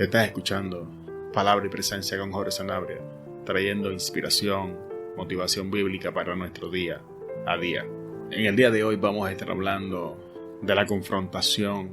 Estás escuchando Palabra y Presencia con Jorge Sanabria, trayendo inspiración, motivación bíblica para nuestro día a día. En el día de hoy vamos a estar hablando de la confrontación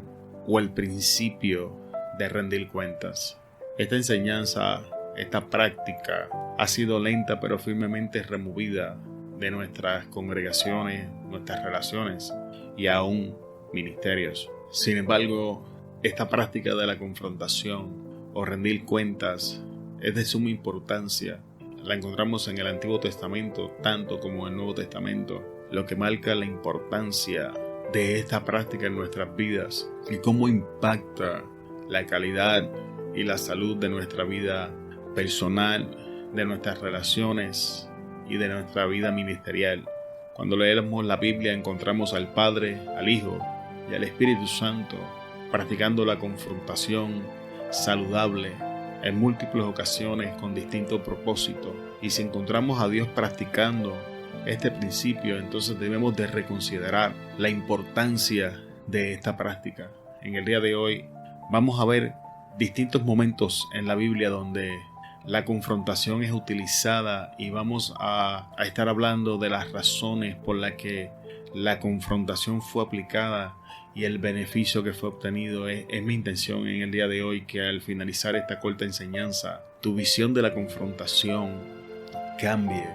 o el principio de rendir cuentas. Esta enseñanza, esta práctica ha sido lenta pero firmemente removida de nuestras congregaciones, nuestras relaciones y aún ministerios. Sin embargo, esta práctica de la confrontación o rendir cuentas es de suma importancia. La encontramos en el Antiguo Testamento tanto como en el Nuevo Testamento, lo que marca la importancia de esta práctica en nuestras vidas y cómo impacta la calidad y la salud de nuestra vida personal, de nuestras relaciones y de nuestra vida ministerial. Cuando leemos la Biblia encontramos al Padre, al Hijo y al Espíritu Santo practicando la confrontación saludable en múltiples ocasiones con distintos propósitos. Y si encontramos a Dios practicando este principio, entonces debemos de reconsiderar la importancia de esta práctica. En el día de hoy vamos a ver distintos momentos en la Biblia donde la confrontación es utilizada y vamos a estar hablando de las razones por las que la confrontación fue aplicada y el beneficio que fue obtenido. Es mi intención en el día de hoy que al finalizar esta corta enseñanza, tu visión de la confrontación cambie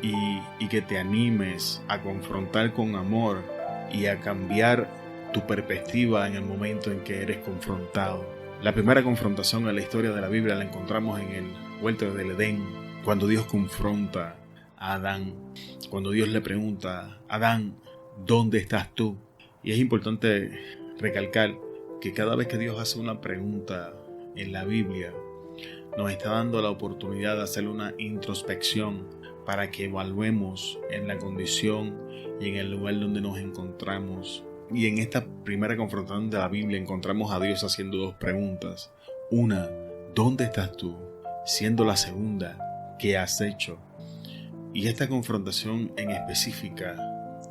y que te animes a confrontar con amor y a cambiar tu perspectiva en el momento en que eres confrontado. La primera confrontación en la historia de la Biblia la encontramos en el huerto del Edén, cuando Dios confronta a Adán, cuando Dios le pregunta: Adán, ¿dónde estás tú? Y es importante recalcar que cada vez que Dios hace una pregunta en la Biblia, nos está dando la oportunidad de hacer una introspección para que evaluemos en la condición y en el lugar donde nos encontramos. Y en esta primera confrontación de la Biblia encontramos a Dios haciendo dos preguntas. Una, ¿dónde estás tú? Siendo la segunda, ¿qué has hecho? Y esta confrontación en específica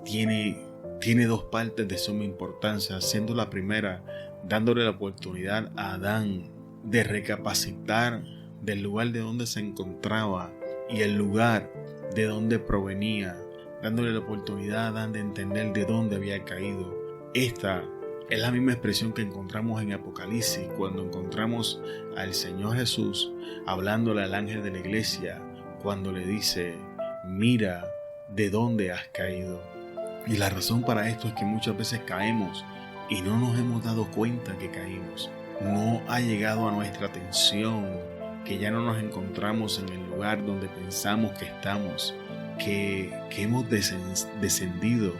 tiene dos partes de suma importancia, siendo la primera dándole la oportunidad a Adán de recapacitar del lugar de donde se encontraba y el lugar de donde provenía, dándole la oportunidad a Adán de entender de dónde había caído. Esta es la misma expresión que encontramos en Apocalipsis cuando encontramos al Señor Jesús hablándole al ángel de la iglesia cuando le dice: mira de dónde has caído. Y la razón para esto es que muchas veces caemos y no nos hemos dado cuenta que caímos. No ha llegado a nuestra atención que ya no nos encontramos en el lugar donde pensamos que estamos, que hemos descendido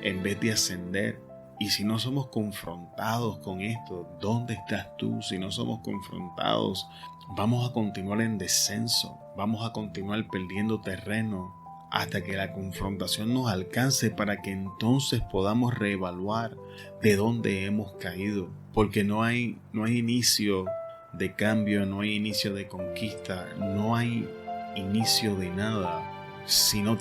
en vez de ascender. Y si no somos confrontados con esto, ¿dónde estás tú? Si no somos confrontados, vamos a continuar en descenso, vamos a continuar perdiendo terreno hasta que la confrontación nos alcance para que entonces podamos reevaluar de dónde hemos caído. Porque no hay inicio de cambio, no hay inicio de conquista, no hay inicio de nada si no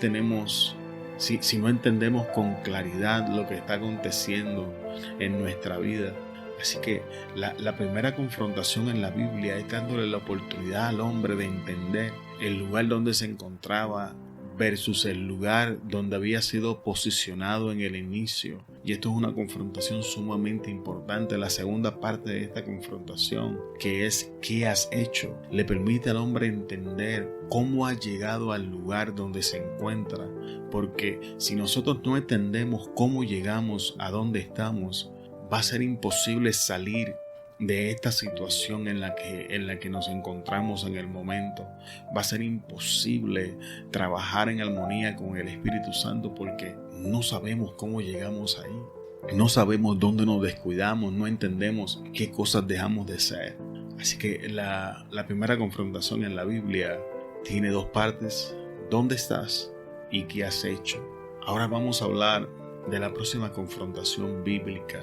entendemos con claridad lo que está aconteciendo en nuestra vida. Así que la primera confrontación en la Biblia es dándole la oportunidad al hombre de entender el lugar donde se encontraba versus el lugar donde había sido posicionado en el inicio. Y esto es una confrontación sumamente importante. La segunda parte de esta confrontación, que es ¿qué has hecho?, le permite al hombre entender cómo ha llegado al lugar donde se encuentra. Porque si nosotros no entendemos cómo llegamos a donde estamos, va a ser imposible salir de esta situación en la que nos encontramos en el momento. Va a ser imposible trabajar en armonía con el Espíritu Santo porque no sabemos cómo llegamos ahí. No sabemos dónde nos descuidamos, no entendemos qué cosas dejamos de hacer. Así que la primera confrontación en la Biblia tiene dos partes: ¿dónde estás y qué has hecho? Ahora vamos a hablar de la próxima confrontación bíblica.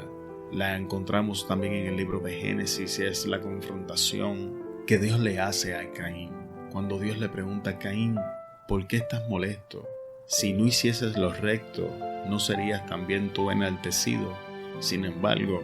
La encontramos también en el libro de Génesis. Es la confrontación que Dios le hace a Caín. Cuando Dios le pregunta a Caín: ¿por qué estás molesto? Si no hicieses lo recto, ¿no serías también tú enaltecido? Sin embargo,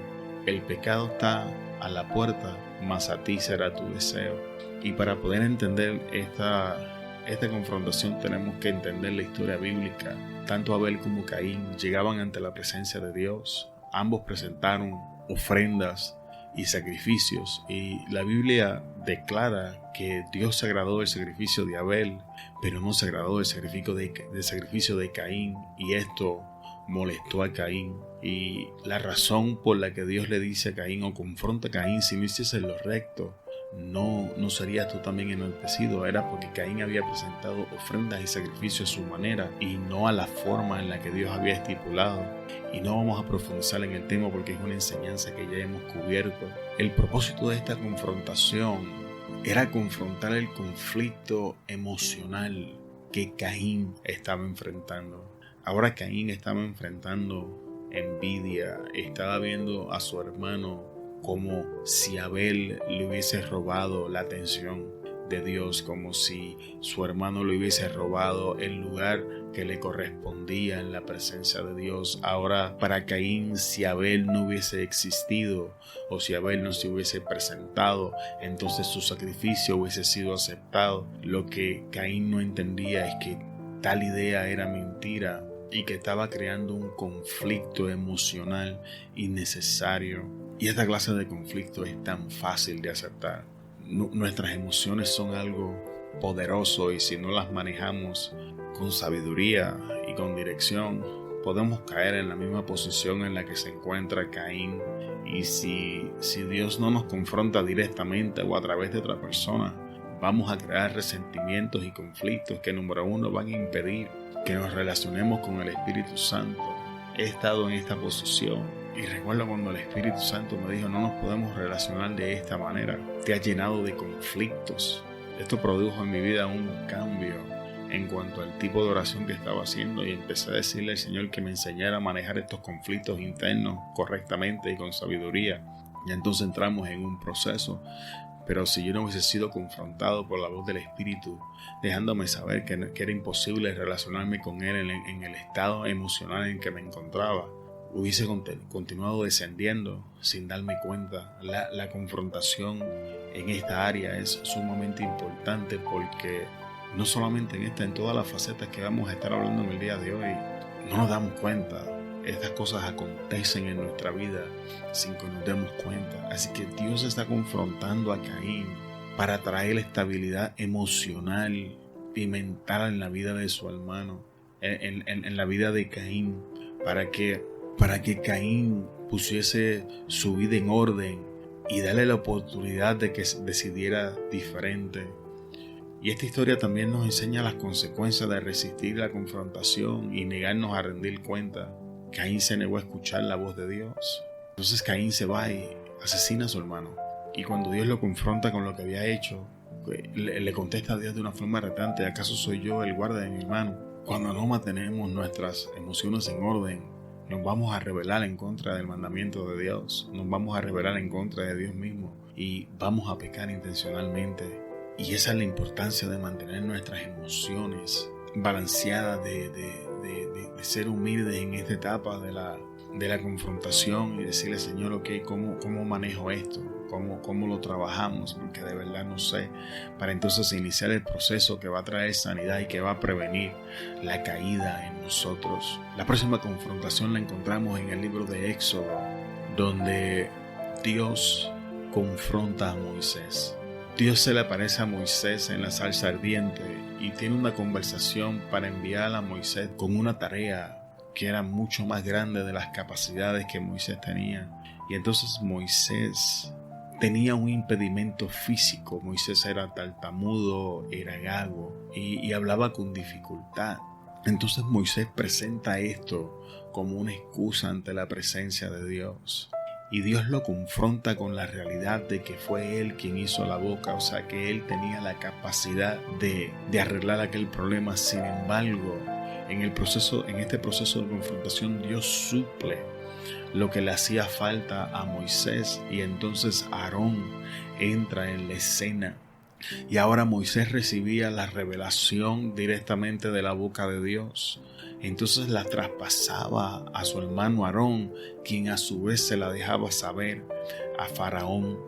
el pecado está a la puerta mas a ti será tu deseo. Y para poder entender esta confrontación tenemos que entender la historia bíblica. Tanto Abel como Caín llegaban ante la presencia de Dios. Ambos presentaron ofrendas y sacrificios, y la Biblia declara que Dios se agradó del sacrificio de Abel, pero no se agradó del sacrificio de Caín, y esto molestó a Caín. Y la razón por la que Dios le dice a Caín o confronta a Caín: si no hicieses lo recto, no serías tú también enaltecido, era porque Caín había presentado ofrendas y sacrificios a su manera y no a la forma en la que Dios había estipulado. Y no vamos a profundizar en el tema porque es una enseñanza que ya hemos cubierto. El propósito de esta confrontación era confrontar el conflicto emocional que Caín estaba enfrentando. Ahora Caín estaba enfrentando envidia, estaba viendo a su hermano como si Abel le hubiese robado la atención de Dios, como si su hermano le hubiese robado el lugar que le correspondía en la presencia de Dios. Ahora para Caín, si Abel no hubiese existido o si Abel no se hubiese presentado, entonces su sacrificio hubiese sido aceptado. Lo que Caín no entendía es que tal idea era mentira y que estaba creando un conflicto emocional innecesario. Y esta clase de conflicto es tan fácil de aceptar. Nuestras emociones son algo poderoso, y si no las manejamos con sabiduría y con dirección, podemos caer en la misma posición en la que se encuentra Caín. Y si Dios no nos confronta directamente o a través de otra persona, vamos a crear resentimientos y conflictos que, número uno, van a impedir que nos relacionemos con el Espíritu Santo. He estado en esta posición y recuerdo cuando el Espíritu Santo me dijo: no nos podemos relacionar de esta manera. Te has llenado de conflictos. Esto produjo en mi vida un cambio en cuanto al tipo de oración que estaba haciendo, y empecé a decirle al Señor que me enseñara a manejar estos conflictos internos correctamente y con sabiduría. Y entonces entramos en un proceso. Pero si yo no hubiese sido confrontado por la voz del Espíritu, dejándome saber que era imposible relacionarme con Él en el estado emocional en que me encontraba, hubiese continuado descendiendo sin darme cuenta. La confrontación en esta área es sumamente importante, porque no solamente en todas las facetas que vamos a estar hablando en el día de hoy, no nos damos cuenta. Estas cosas acontecen en nuestra vida sin que nos demos cuenta. Así que Dios está confrontando a Caín para traer estabilidad emocional y mental en la vida de su hermano, en la vida de Caín, para que Caín pusiese su vida en orden y darle la oportunidad de que decidiera diferente. Y esta historia también nos enseña las consecuencias de resistir la confrontación y negarnos a rendir cuenta. Caín se negó a escuchar la voz de Dios. Entonces Caín se va y asesina a su hermano. Y cuando Dios lo confronta con lo que había hecho, le contesta a Dios de una forma retante: ¿acaso soy yo el guarda de mi hermano? Cuando no mantenemos nuestras emociones en orden, nos vamos a rebelar en contra del mandamiento de Dios, nos vamos a rebelar en contra de Dios mismo y vamos a pecar intencionalmente. Y esa es la importancia de mantener nuestras emociones balanceadas, de ser humildes en esta etapa de la confrontación y decirle: Señor, ok, ¿cómo manejo esto? ¿Cómo lo trabajamos? Porque de verdad no sé. Para entonces iniciar el proceso que va a traer sanidad y que va a prevenir la caída en nosotros. La próxima confrontación la encontramos en el libro de Éxodo, donde Dios confronta a Moisés. Dios se le aparece a Moisés en la zarza ardiente y tiene una conversación para enviar a Moisés con una tarea que era mucho más grande de las capacidades que Moisés tenía. Y entonces Moisés tenía un impedimento físico. Moisés era tartamudo, era gago y hablaba con dificultad. Entonces Moisés presenta esto como una excusa ante la presencia de Dios. Y Dios lo confronta con la realidad de que fue Él quien hizo la boca, o sea que Él tenía la capacidad de arreglar aquel problema. Sin embargo, en este proceso de confrontación, Dios suple lo que le hacía falta a Moisés, y entonces Aarón entra en la escena. Y ahora Moisés recibía la revelación directamente de la boca de Dios. Entonces la traspasaba a su hermano Aarón, quien a su vez se la dejaba saber a Faraón.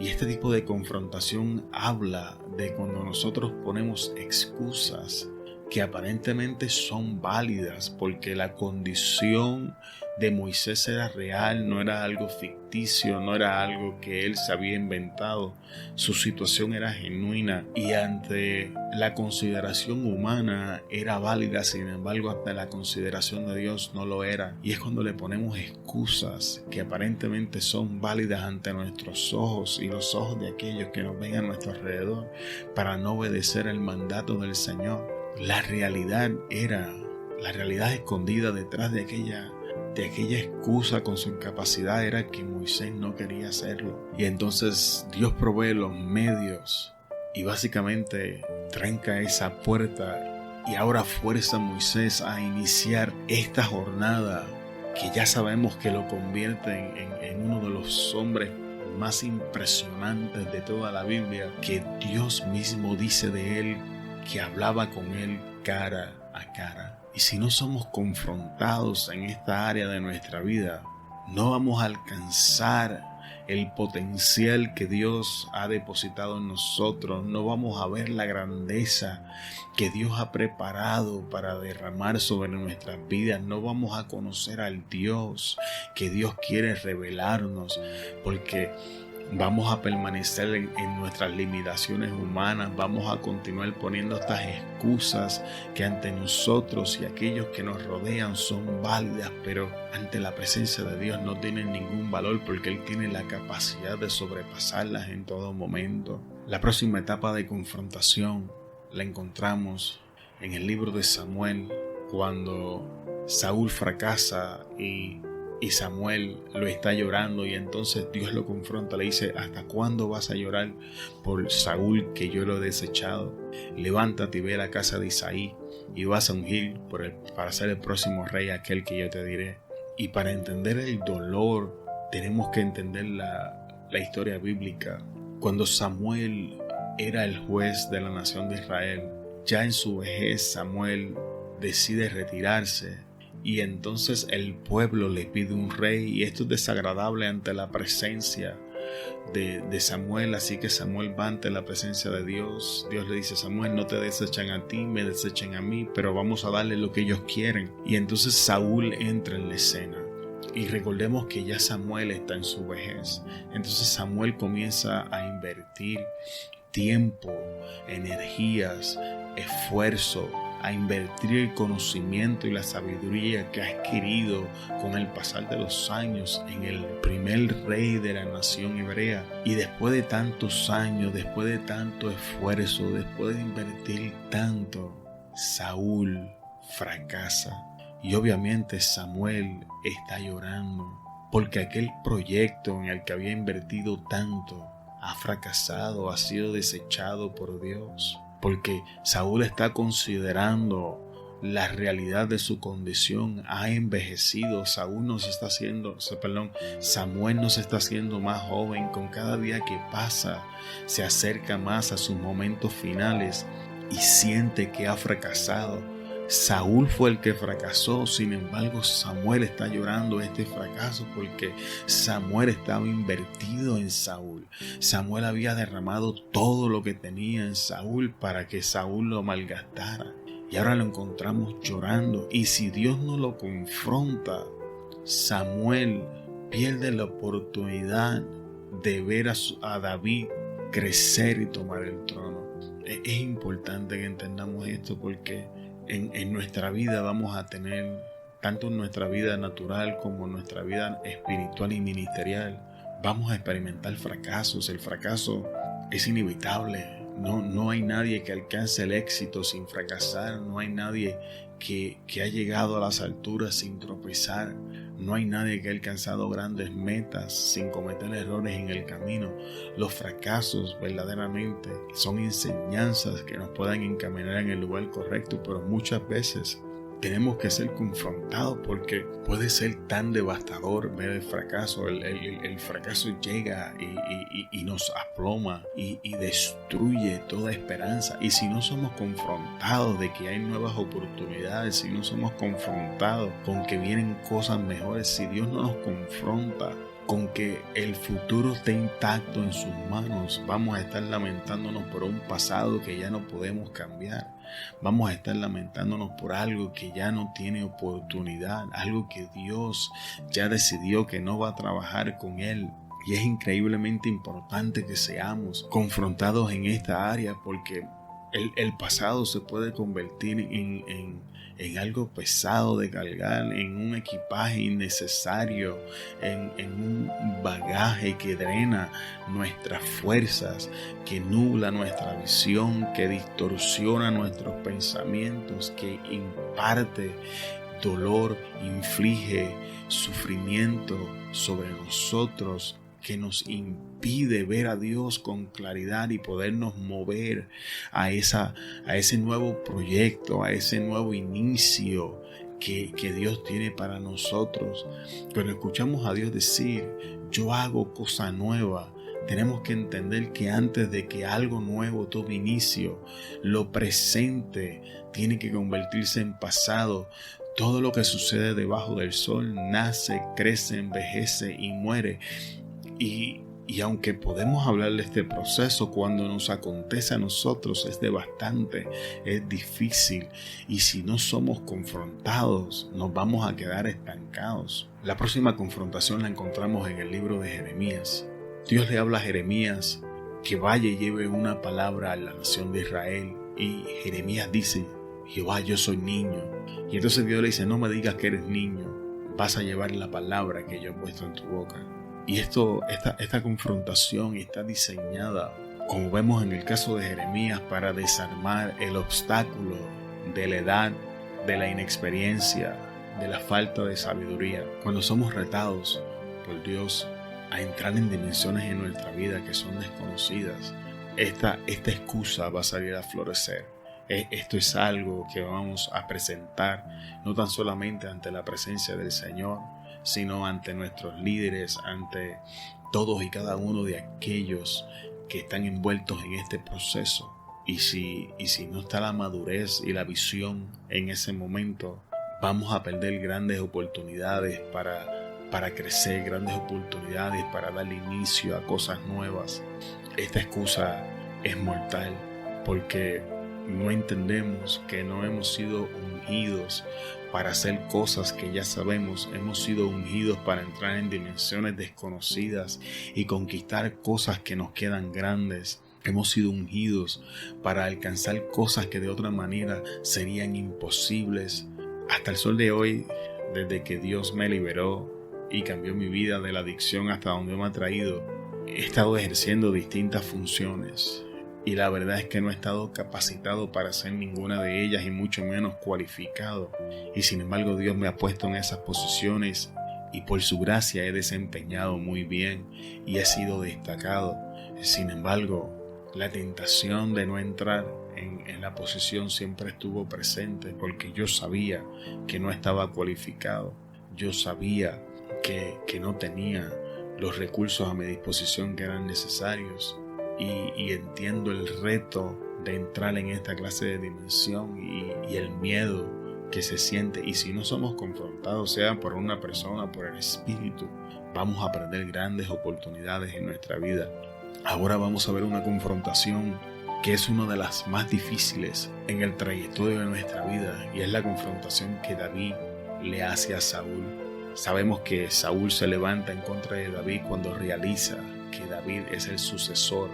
Y este tipo de confrontación habla de cuando nosotros ponemos excusas que aparentemente son válidas porque la condición de Moisés era real, no era algo ficticio, no era algo que él se había inventado. Su situación era genuina y ante la consideración humana era válida, sin embargo ante la consideración de Dios no lo era. Y es cuando le ponemos excusas que aparentemente son válidas ante nuestros ojos y los ojos de aquellos que nos ven a nuestro alrededor para no obedecer el mandato del Señor. La realidad escondida detrás de aquella excusa con su incapacidad era que Moisés no quería hacerlo. Y entonces Dios provee los medios y básicamente tranca esa puerta y ahora fuerza a Moisés a iniciar esta jornada que ya sabemos que lo convierte en uno de los hombres más impresionantes de toda la Biblia, que Dios mismo dice de él que hablaba con él cara a cara. Y si no somos confrontados en esta área de nuestra vida, no vamos a alcanzar el potencial que Dios ha depositado en nosotros, no vamos a ver la grandeza que Dios ha preparado para derramar sobre nuestras vidas, no vamos a conocer al Dios que Dios quiere revelarnos, porque vamos a permanecer en nuestras limitaciones humanas, vamos a continuar poniendo estas excusas que ante nosotros y aquellos que nos rodean son válidas, pero ante la presencia de Dios no tienen ningún valor porque Él tiene la capacidad de sobrepasarlas en todo momento. La próxima etapa de confrontación la encontramos en el libro de Samuel, cuando Saúl fracasa y Samuel lo está llorando, y entonces Dios lo confronta, le dice: ¿hasta cuándo vas a llorar por Saúl, que yo lo he desechado? Levántate y ve a la casa de Isaí y vas a ungir para ser el próximo rey, aquel que yo te diré. Y para entender el dolor tenemos que entender la historia bíblica. Cuando Samuel era el juez de la nación de Israel, ya en su vejez Samuel decide retirarse. Y entonces el pueblo le pide un rey, y esto es desagradable ante la presencia de Samuel. Así que Samuel va ante la presencia de Dios. Dios le dice: Samuel, no te desechan a ti, me desechan a mí, pero vamos a darle lo que ellos quieren. Y entonces Saúl entra en la escena. Y recordemos que ya Samuel está en su vejez. Entonces Samuel comienza a invertir tiempo, energías, esfuerzo, a invertir el conocimiento y la sabiduría que ha adquirido con el pasar de los años en el primer rey de la nación hebrea. Y después de tantos años, después de tanto esfuerzo, después de invertir tanto, Saúl fracasa. Y obviamente Samuel está llorando porque aquel proyecto en el que había invertido tanto ha fracasado, ha sido desechado por Dios. Porque Saúl está considerando la realidad de su condición, ha envejecido. Samuel no se está haciendo más joven. Con cada día que pasa, se acerca más a sus momentos finales y siente que ha fracasado. Saúl fue el que fracasó, sin embargo Samuel está llorando este fracaso porque Samuel estaba invertido en Saúl. Samuel había derramado todo lo que tenía en Saúl para que Saúl lo malgastara, y ahora lo encontramos llorando. Y si Dios no lo confronta, Samuel pierde la oportunidad de ver a David crecer y tomar el trono. Es importante que entendamos esto, porque en nuestra vida vamos a tener, tanto en nuestra vida natural como en nuestra vida espiritual y ministerial, vamos a experimentar fracasos. El fracaso es inevitable. No hay nadie que alcance el éxito sin fracasar. No hay nadie que ha llegado a las alturas sin tropezar. No hay nadie que ha alcanzado grandes metas sin cometer errores en el camino. Los fracasos verdaderamente son enseñanzas que nos pueden encaminar en el lugar correcto, pero muchas veces tenemos que ser confrontados porque puede ser tan devastador ver el fracaso. El fracaso llega y nos aploma y destruye toda esperanza. Y si no somos confrontados de que hay nuevas oportunidades, si no somos confrontados con que vienen cosas mejores, si Dios no nos confronta con que el futuro esté intacto en sus manos, vamos a estar lamentándonos por un pasado que ya no podemos cambiar. Vamos a estar lamentándonos por algo que ya no tiene oportunidad, algo que Dios ya decidió que no va a trabajar con él. Y es increíblemente importante que seamos confrontados en esta área, porque el pasado se puede convertir en algo pesado de cargar, en un equipaje innecesario, en un bagaje que drena nuestras fuerzas, que nubla nuestra visión, que distorsiona nuestros pensamientos, que imparte dolor, inflige sufrimiento sobre nosotros, que nos impide ver a Dios con claridad y podernos mover a ese nuevo proyecto, a ese nuevo inicio que Dios tiene para nosotros. Cuando escuchamos a Dios decir, yo hago cosa nueva, tenemos que entender que antes de que algo nuevo tome inicio, lo presente tiene que convertirse en pasado. Todo lo que sucede debajo del sol nace, crece, envejece y muere. Y aunque podemos hablar de este proceso, cuando nos acontece a nosotros es devastante, es difícil, y si no somos confrontados nos vamos a quedar estancados. La próxima confrontación la encontramos en el libro de Jeremías. Dios le habla a Jeremías que vaya y lleve una palabra a la nación de Israel, y Jeremías dice, Jehová, yo soy niño. Y entonces Dios le dice, no me digas que eres niño, vas a llevar la palabra que yo he puesto en tu boca. Y esta confrontación está diseñada, como vemos en el caso de Jeremías, para desarmar el obstáculo de la edad, de la inexperiencia, de la falta de sabiduría. Cuando somos retados por Dios a entrar en dimensiones en nuestra vida que son desconocidas, esta excusa va a salir a florecer. Esto es algo que vamos a presentar no tan solamente ante la presencia del Señor, sino ante nuestros líderes, ante todos y cada uno de aquellos que están envueltos en este proceso. Y si no está la madurez y la visión en ese momento, vamos a perder grandes oportunidades para crecer, grandes oportunidades para darle inicio a cosas nuevas. Esta excusa es mortal, porque no entendemos que no hemos sido ungidos para hacer cosas que ya sabemos. Hemos sido ungidos para entrar en dimensiones desconocidas y conquistar cosas que nos quedan grandes. Hemos sido ungidos para alcanzar cosas que de otra manera serían imposibles. Hasta el sol de hoy, desde que Dios me liberó y cambió mi vida de la adicción hasta donde me ha traído, he estado ejerciendo distintas funciones. Y la verdad es que no he estado capacitado para hacer ninguna de ellas, y mucho menos cualificado. Y sin embargo Dios me ha puesto en esas posiciones, y por su gracia he desempeñado muy bien y he sido destacado. Sin embargo, la tentación de no entrar en la posición siempre estuvo presente, porque yo sabía que no estaba cualificado. Yo sabía que no tenía los recursos a mi disposición que eran necesarios. Y entiendo el reto de entrar en esta clase de dimensión y el miedo que se siente. Y si no somos confrontados, sea por una persona o por el Espíritu, vamos a perder grandes oportunidades en nuestra vida. Ahora vamos a ver una confrontación que es una de las más difíciles en el trayectorio de nuestra vida, y es la confrontación que David le hace a Saúl. Sabemos que Saúl se levanta en contra de David cuando realiza que David es el sucesor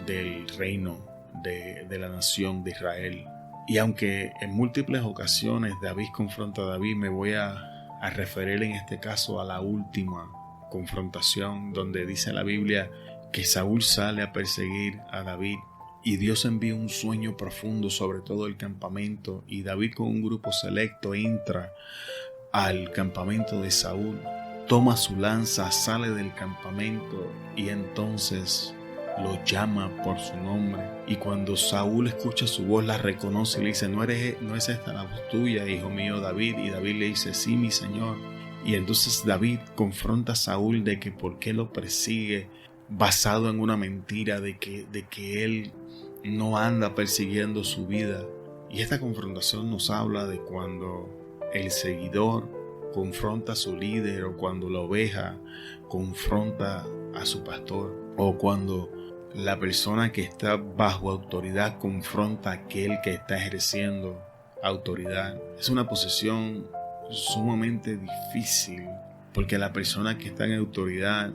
del reino de la nación de Israel. Y aunque en múltiples ocasiones David confronta a David, me voy a referir en este caso a la última confrontación, donde dice la Biblia que Saúl sale a perseguir a David y Dios envía un sueño profundo sobre todo el campamento, y David con un grupo selecto entra al campamento de Saúl, toma su lanza, sale del campamento y entonces lo llama por su nombre. Y cuando Saúl escucha su voz, la reconoce y le dice, ¿no es esta la voz tuya, hijo mío David? Y David le dice, sí, mi señor. Y entonces David confronta a Saúl de que por qué lo persigue, basado en una mentira de que él no anda persiguiendo su vida. Y esta confrontación nos habla de cuando el seguidor confronta a su líder, o cuando la oveja confronta a su pastor, o cuando la persona que está bajo autoridad confronta a aquel que está ejerciendo autoridad. Es una posición sumamente difícil, porque la persona que está en autoridad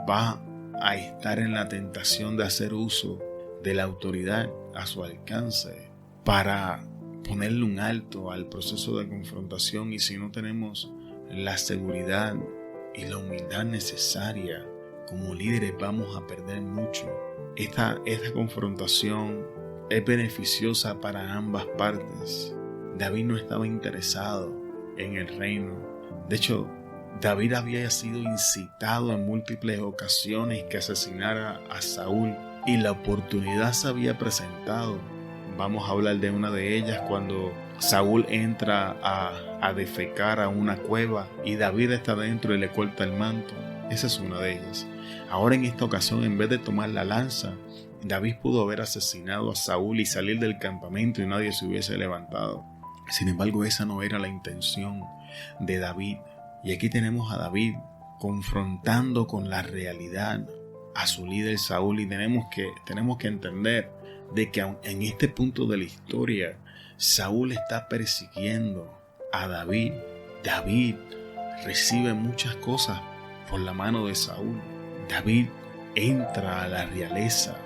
va a estar en la tentación de hacer uso de la autoridad a su alcance para ponerle un alto al proceso de confrontación. Y si no tenemos la seguridad y la humildad necesaria como líderes, vamos a perder mucho. Esta confrontación es beneficiosa para ambas partes. David no estaba interesado en el reino. De hecho, David había sido incitado en múltiples ocasiones que asesinara a Saúl, y la oportunidad se había presentado. Vamos a hablar de una de ellas, cuando Saúl entra a defecar a una cueva y David está dentro y le corta el manto. Esa es una de ellas. Ahora, en esta ocasión, en vez de tomar la lanza, David pudo haber asesinado a Saúl y salir del campamento y nadie se hubiese levantado. Sin embargo, esa no era la intención de David. Y aquí tenemos a David confrontando con la realidad a su líder Saúl, y tenemos que entender de que en este punto de la historia Saúl está persiguiendo a David. David recibe muchas cosas por la mano de Saúl. David entra a la realeza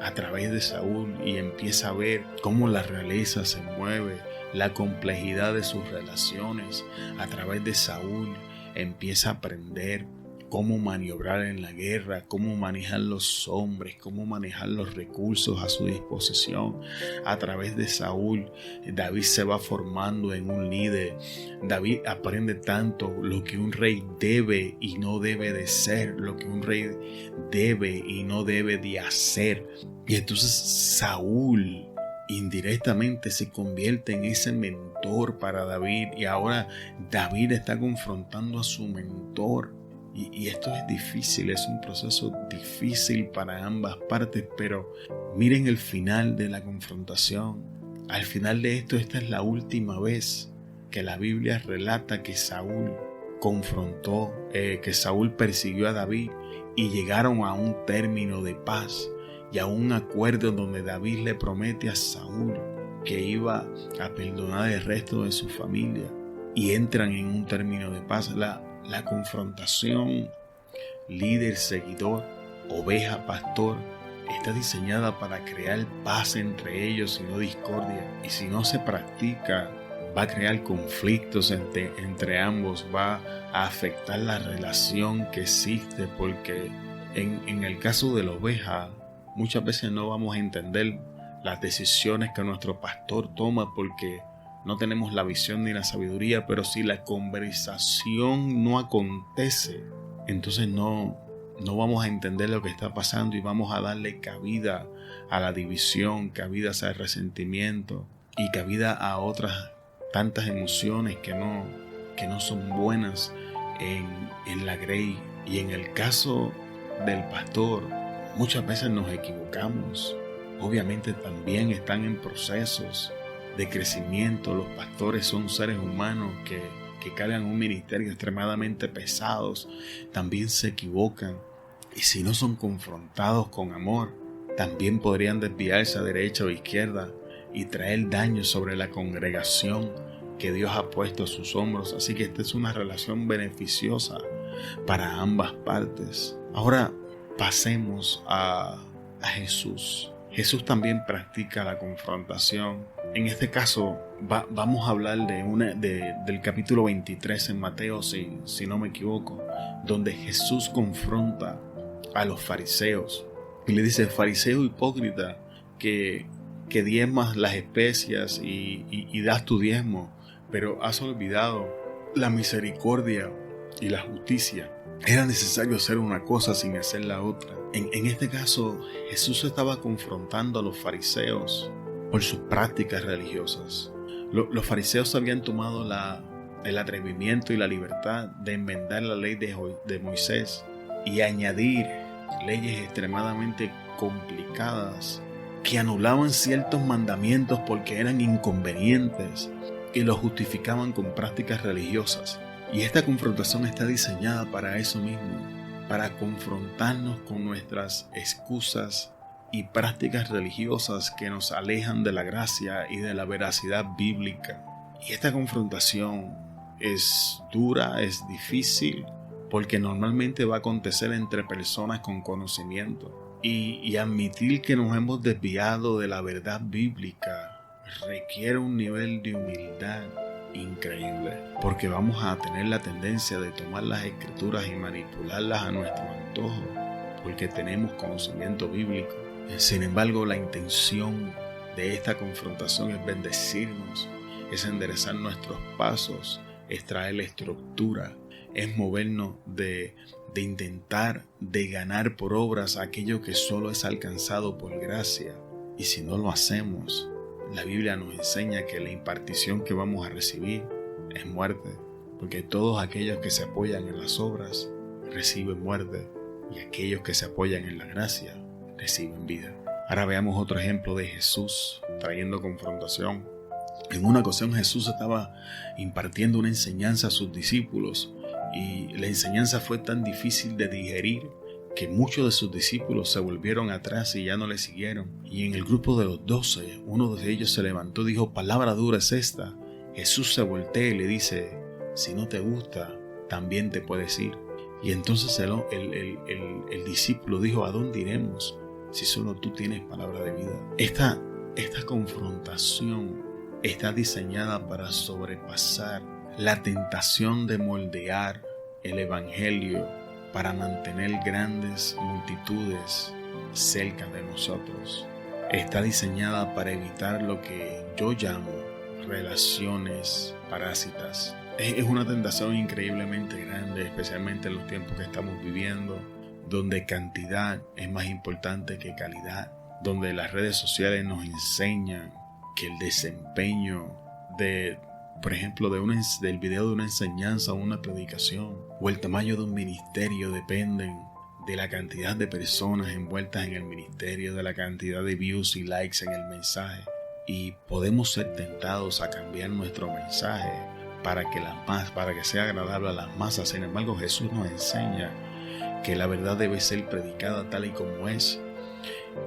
a través de Saúl y empieza a ver cómo la realeza se mueve, la complejidad de sus relaciones. A través de Saúl empieza a aprender cómo maniobrar en la guerra, cómo manejar los hombres, cómo manejar los recursos a su disposición. A través de Saúl, David se va formando en un líder. David aprende tanto lo que un rey debe y no debe de ser, lo que un rey debe y no debe de hacer. Y entonces Saúl indirectamente se convierte en ese mentor para David, y ahora David está confrontando a su mentor. Y esto es difícil, es un proceso difícil para ambas partes, pero miren el final de la confrontación. Al final de esto, esta es la última vez que la Biblia relata que Saúl confrontó, que Saúl persiguió a David y llegaron a un término de paz y a un acuerdo donde David le promete a Saúl que iba a perdonar el resto de su familia, y entran en un término de paz. La confrontación líder-seguidor, oveja-pastor, está diseñada para crear paz entre ellos y no discordia. Y si no se practica, va a crear conflictos entre ambos, va a afectar la relación que existe, porque en el caso de la oveja, muchas veces no vamos a entender las decisiones que nuestro pastor toma porque no tenemos la visión ni la sabiduría. Pero si la conversación no acontece, entonces no vamos a entender lo que está pasando y vamos a darle cabida a la división, cabida al resentimiento y cabida a otras tantas emociones que no son buenas en la grey. Y en el caso del pastor, muchas veces nos equivocamos. Obviamente también están en procesos de crecimiento. Los pastores son seres humanos que cargan un ministerio extremadamente pesados. También se equivocan, y si no son confrontados con amor, también podrían desviarse a derecha o izquierda y traer daño sobre la congregación que Dios ha puesto a sus hombros. Así que esta es una relación beneficiosa para ambas partes. Ahora pasemos a Jesús. Jesús también practica la confrontación. En este caso vamos a hablar del capítulo 23 en Mateo, si no me equivoco, donde Jesús confronta a los fariseos y le dice: fariseo hipócrita, que diezmas las especias y das tu diezmo, pero has olvidado la misericordia y la justicia. Era necesario hacer una cosa sin hacer la otra. En este caso, Jesús estaba confrontando a los fariseos por sus prácticas religiosas. Los fariseos habían tomado el atrevimiento y la libertad de enmendar la ley de Moisés y añadir leyes extremadamente complicadas que anulaban ciertos mandamientos porque eran inconvenientes y los justificaban con prácticas religiosas. Y esta confrontación está diseñada para eso mismo, para confrontarnos con nuestras excusas y prácticas religiosas que nos alejan de la gracia y de la veracidad bíblica. Y esta confrontación es dura, es difícil, porque normalmente va a acontecer entre personas con conocimiento. Y admitir que nos hemos desviado de la verdad bíblica requiere un nivel de humildad increíble, porque vamos a tener la tendencia de tomar las escrituras y manipularlas a nuestro antojo, porque tenemos conocimiento bíblico. Sin embargo, la intención de esta confrontación es bendecirnos, es enderezar nuestros pasos, es traer estructura, es movernos de intentar de ganar por obras aquello que solo es alcanzado por gracia. Y si no lo hacemos, la Biblia nos enseña que la impartición que vamos a recibir es muerte, porque todos aquellos que se apoyan en las obras reciben muerte, y aquellos que se apoyan en la gracia reciben vida. Ahora veamos otro ejemplo de Jesús trayendo confrontación. En una ocasión Jesús estaba impartiendo una enseñanza a sus discípulos, y la enseñanza fue tan difícil de digerir que muchos de sus discípulos se volvieron atrás y ya no le siguieron. Y en el grupo de los 12, uno de ellos se levantó y dijo: palabra dura es esta. Jesús se voltea y le dice: si no te gusta, también te puedes ir. Y entonces el discípulo dijo: ¿a dónde iremos si solo tú tienes palabra de vida? Esta confrontación está diseñada para sobrepasar la tentación de moldear el evangelio para mantener grandes multitudes cerca de nosotros. Está diseñada para evitar lo que yo llamo relaciones parásitas. Es una tentación increíblemente grande, especialmente en los tiempos que estamos viviendo, donde cantidad es más importante que calidad, donde las redes sociales nos enseñan que el desempeño por ejemplo, del video de una enseñanza o una predicación o el tamaño de un ministerio dependen de la cantidad de personas envueltas en el ministerio, de la cantidad de views y likes en el mensaje. Y podemos ser tentados a cambiar nuestro mensaje para que sea agradable a las masas. Sin embargo, Jesús nos enseña que la verdad debe ser predicada tal y como es,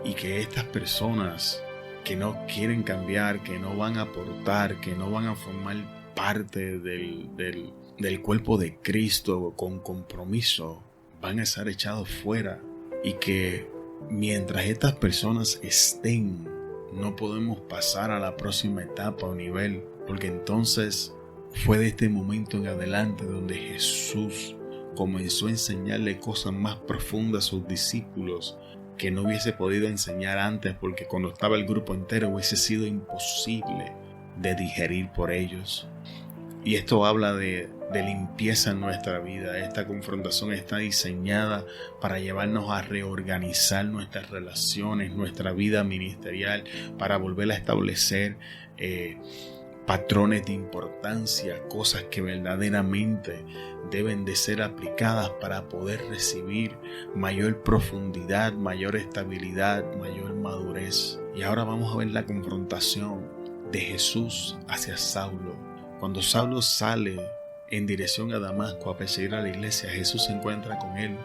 y que estas personas que no quieren cambiar, que no van a aportar, que no van a formar parte del cuerpo de Cristo con compromiso, van a ser echados fuera. Y que mientras estas personas estén, no podemos pasar a la próxima etapa o nivel, porque entonces fue de este momento en adelante donde Jesús comenzó a enseñarle cosas más profundas a sus discípulos que no hubiese podido enseñar antes, porque cuando estaba el grupo entero hubiese sido imposible de digerir por ellos. Y esto habla de limpieza en nuestra vida. Esta confrontación está diseñada para llevarnos a reorganizar nuestras relaciones, nuestra vida ministerial, para volver a establecer patrones de importancia, cosas que verdaderamente deben de ser aplicadas para poder recibir mayor profundidad, mayor estabilidad, mayor madurez. Y ahora vamos a ver la confrontación de Jesús hacia Saulo. Cuando Saulo sale en dirección a Damasco a perseguir a la iglesia, Jesús se encuentra con él.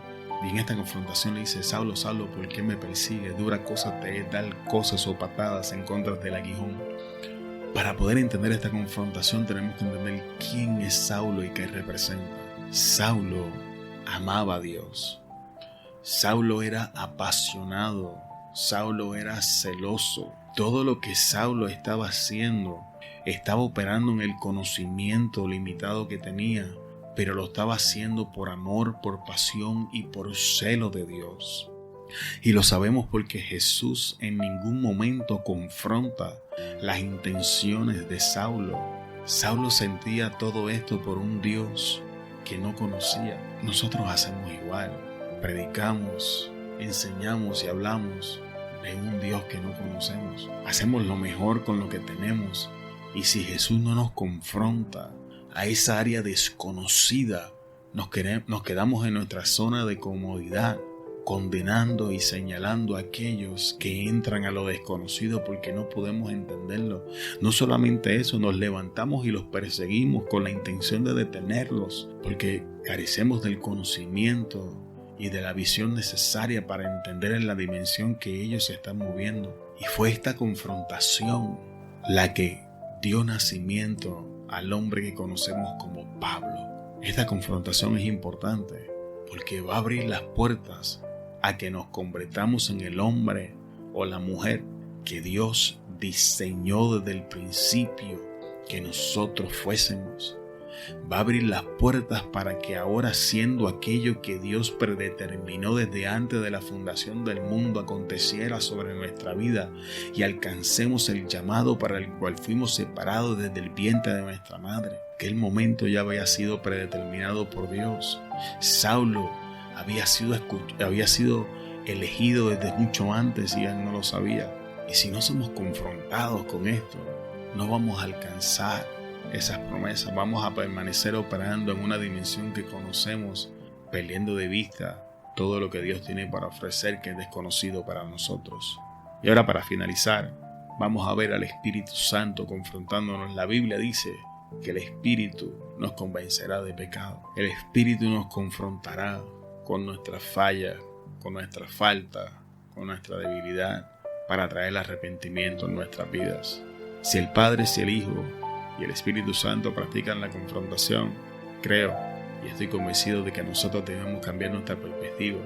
Y en esta confrontación le dice: Saulo, Saulo, ¿por qué me persigues? Dura cosa te es dar cosas o patadas en contra del aguijón. Para poder entender esta confrontación tenemos que entender quién es Saulo y qué representa. Saulo amaba a Dios. Saulo era apasionado. Saulo era celoso. Todo lo que Saulo estaba haciendo estaba operando en el conocimiento limitado que tenía, pero lo estaba haciendo por amor, por pasión y por celo de Dios. Y lo sabemos porque Jesús en ningún momento confronta las intenciones de Saulo. Saulo sentía todo esto por un Dios que no conocía. Nosotros hacemos igual. Predicamos, enseñamos y hablamos de un Dios que no conocemos. Hacemos lo mejor con lo que tenemos. Y si Jesús no nos confronta a esa área desconocida, nos quedamos en nuestra zona de comodidad, condenando y señalando a aquellos que entran a lo desconocido porque no podemos entenderlo. No solamente eso, nos levantamos y los perseguimos con la intención de detenerlos, porque carecemos del conocimiento y de la visión necesaria para entender en la dimensión que ellos se están moviendo. Y fue esta confrontación la que dio nacimiento al hombre que conocemos como Pablo. Esta confrontación es importante porque va a abrir las puertas a que nos convirtamos en el hombre o la mujer que Dios diseñó desde el principio que nosotros fuésemos. Va a abrir las puertas para que ahora, siendo aquello que Dios predeterminó desde antes de la fundación del mundo, aconteciera sobre nuestra vida y alcancemos el llamado para el cual fuimos separados desde el vientre de nuestra madre. Que el momento ya había sido predeterminado por Dios. Saulo había sido elegido desde mucho antes y él no lo sabía. Y si no somos confrontados con esto, no vamos a alcanzar esas promesas. Vamos a permanecer operando en una dimensión que conocemos, perdiendo de vista todo lo que Dios tiene para ofrecer, que es desconocido para nosotros. Y ahora, para finalizar, vamos a ver al Espíritu Santo confrontándonos. La Biblia dice que el Espíritu nos convencerá de pecado. El Espíritu nos confrontará con nuestras fallas, con nuestra falta, con nuestra debilidad, para traer el arrepentimiento en nuestras vidas. Si el Padre, si el Hijo y el Espíritu Santo practican la confrontación, creo y estoy convencido de que nosotros debemos cambiar nuestra perspectiva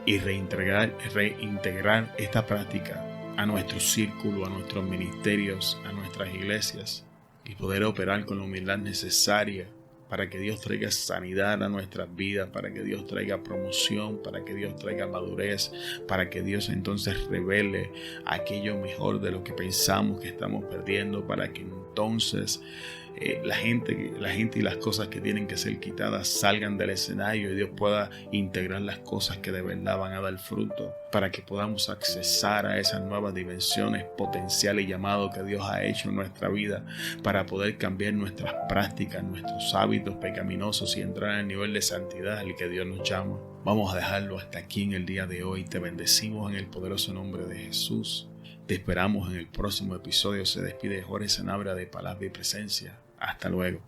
y reintegrar esta práctica a nuestro círculo, a nuestros ministerios, a nuestras iglesias, y poder operar con la humildad necesaria para que Dios traiga sanidad a nuestras vidas, para que Dios traiga promoción, para que Dios traiga madurez, para que Dios entonces revele aquello mejor de lo que pensamos que estamos perdiendo, para que entonces la gente y las cosas que tienen que ser quitadas salgan del escenario y Dios pueda integrar las cosas que de verdad van a dar fruto, para que podamos accesar a esas nuevas dimensiones potenciales y llamados que Dios ha hecho en nuestra vida, para poder cambiar nuestras prácticas, nuestros hábitos pecaminosos y entrar al nivel de santidad al que Dios nos llama. Vamos a dejarlo hasta aquí en el día de hoy. Te bendecimos en el poderoso nombre de Jesús. Te esperamos en el próximo episodio. Se despide Jorge Sanabria de Palabra y Presencia. Hasta luego.